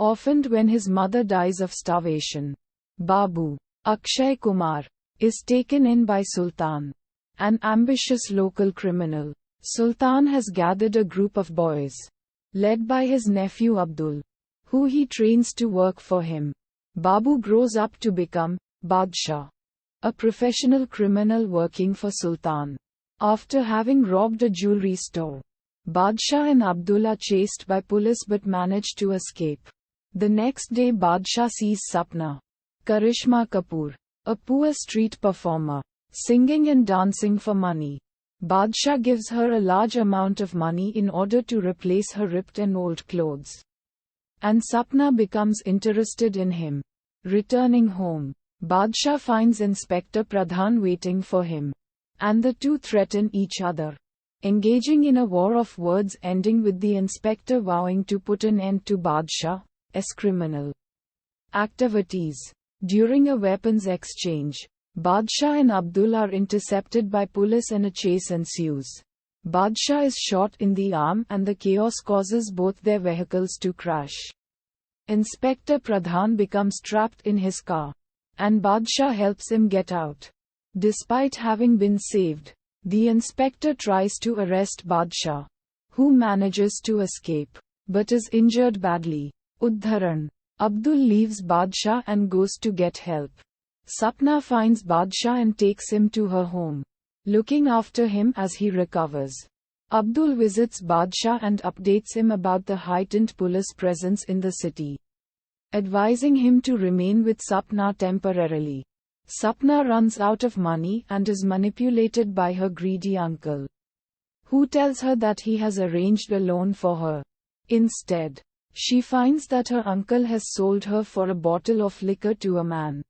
orphaned when his mother dies of starvation. Babu, Akshay Kumar, is taken in by Sultan, an ambitious local criminal. Sultan has gathered a group of boys, led by his nephew Abdul, who he trains to work for him. Babu grows up to become Badshah, a professional criminal working for Sultan. After having robbed a jewelry store, Badshah and Abdul are chased by police but manage to escape. The next day Badshah sees Sapna, Karishma Kapoor, a poor street performer, singing and dancing for money. Badshah gives her a large amount of money in order to replace her ripped and old clothes. And Sapna becomes interested in him. Returning home, Badshah finds Inspector Pradhan waiting for him, and the two threaten each other, engaging in a war of words ending with the inspector vowing to put an end to Badshah's criminal activities. During a weapons exchange, Badshah and Abdul are intercepted by police and a chase ensues. Badshah is shot in the arm and the chaos causes both their vehicles to crash. Inspector Pradhan becomes trapped in his car, and Badshah helps him get out. Despite having been saved, the inspector tries to arrest Badshah, who manages to escape, but is injured badly. Uddharan. Abdul leaves Badshah and goes to get help. Sapna finds Badshah and takes him to her home, looking after him as he recovers. Abdul visits Badshah and updates him about the heightened police presence in the city, advising him to remain with Sapna temporarily. Sapna runs out of money and is manipulated by her greedy uncle, who tells her that he has arranged a loan for her. Instead, she finds that her uncle has sold her for a bottle of liquor to a man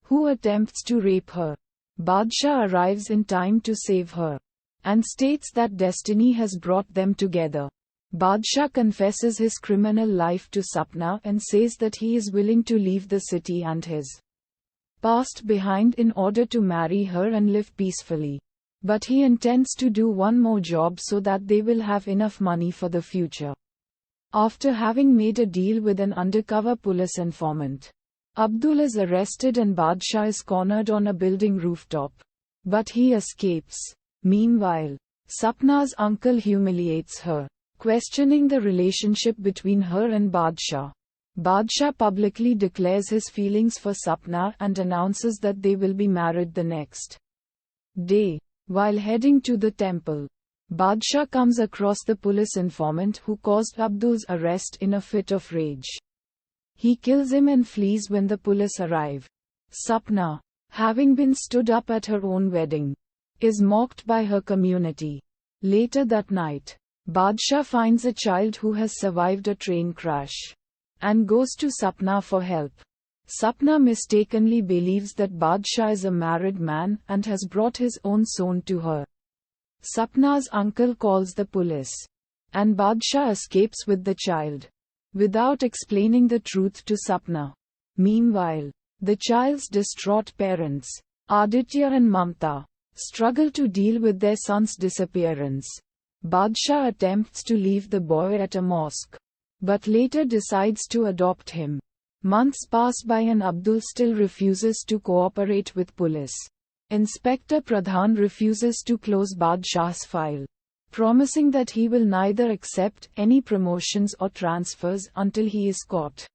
who attempts to rape her. Badshah arrives in time to save her, and states that destiny has brought them together. Badshah confesses his criminal life to Sapna and says that he is willing to leave the city and his past behind in order to marry her and live peacefully. But he intends to do one more job so that they will have enough money for the future. After having made a deal with an undercover police informant, Abdul is arrested and Badshah is cornered on a building rooftop. But he escapes. Meanwhile, Sapna's uncle humiliates her, questioning the relationship between her and Badshah. Badshah publicly declares his feelings for Sapna and announces that they will be married the next day. While heading to the temple, Badshah comes across the police informant who caused Abdul's arrest in a fit of rage. He kills him and flees when the police arrive. Sapna, having been stood up at her own wedding, is mocked by her community. Later that night, Badshah finds a child who has survived a train crash, and goes to Sapna for help. Sapna mistakenly believes that Badshah is a married man and has brought his own son to her. Sapna's uncle calls the police, and Badshah escapes with the child, without explaining the truth to Sapna. Meanwhile, the child's distraught parents, Aditya and Mamta, struggle to deal with their son's disappearance. Badshah attempts to leave the boy at a mosque, but later decides to adopt him. Months pass by and Abdul still refuses to cooperate with police. Inspector Pradhan refuses to close Badshah's file, promising that he will neither accept any promotions or transfers until he is caught.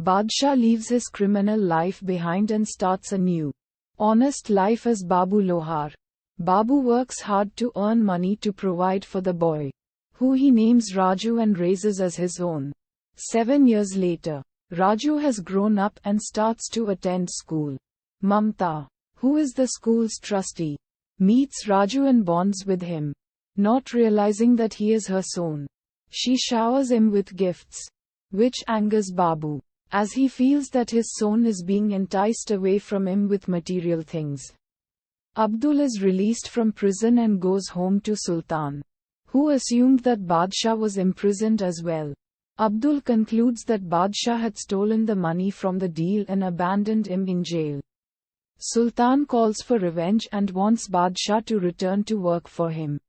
Badshah leaves his criminal life behind and starts a new, honest life as Babu Lohar. Babu works hard to earn money to provide for the boy, who he names Raju and raises as his own. 7 years later, Raju has grown up and starts to attend school. Mamta, who is the school's trustee, meets Raju and bonds with him. Not realizing that he is her son, she showers him with gifts, which angers Babu, as he feels that his son is being enticed away from him with material things. Abdul is released from prison and goes home to Sultan, who assumed that Badshah was imprisoned as well. Abdul concludes that Badshah had stolen the money from the deal and abandoned him in jail. Sultan calls for revenge and wants Badshah to return to work for him.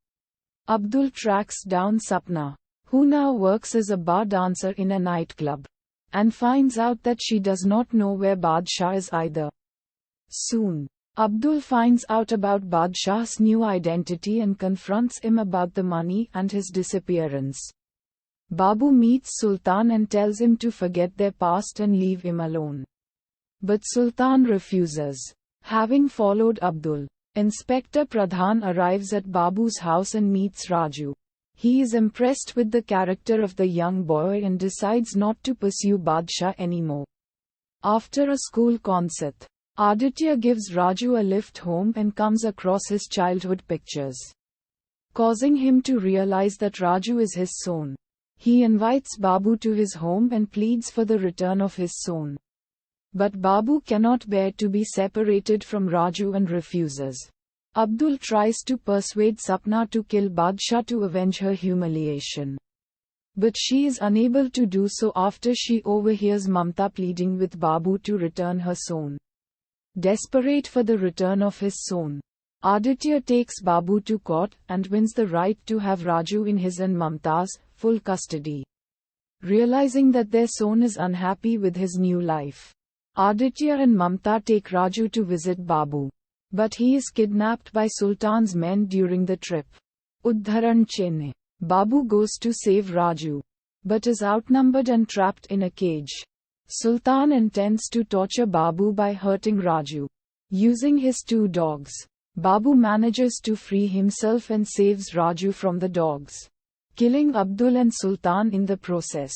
Abdul tracks down Sapna, who now works as a bar dancer in a nightclub. and finds out that she does not know where Badshah is either. Soon, Abdul finds out about Badshah's new identity and confronts him about the money and his disappearance. Babu meets Sultan and tells him to forget their past and leave him alone. But Sultan refuses. Having followed Abdul, Inspector Pradhan arrives at Babu's house and meets Raju. He is impressed with the character of the young boy and decides not to pursue Badshah anymore. After a school concert, Aditya gives Raju a lift home and comes across his childhood pictures, causing him to realize that Raju is his son. He invites Babu to his home and pleads for the return of his son. But Babu cannot bear to be separated from Raju and refuses. Abdul tries to persuade Sapna to kill Badshah to avenge her humiliation. But she is unable to do so after she overhears Mamta pleading with Babu to return her son. Desperate for the return of his son, Aditya takes Babu to court and wins the right to have Raju in his and Mamta's full custody. Realizing that their son is unhappy with his new life, Aditya and Mamta take Raju to visit Babu. But he is kidnapped by Sultan's men during the trip. Uddharan Chennai. Babu goes to save Raju, but is outnumbered and trapped in a cage. Sultan intends to torture Babu by hurting Raju. Using his 2 dogs, Babu manages to free himself and saves Raju from the dogs, killing Abdul and Sultan in the process.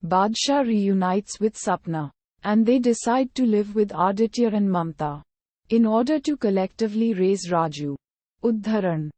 Badshah reunites with Sapna, and they decide to live with Aditya and Mamta in order to collectively raise Raju. Uddharan.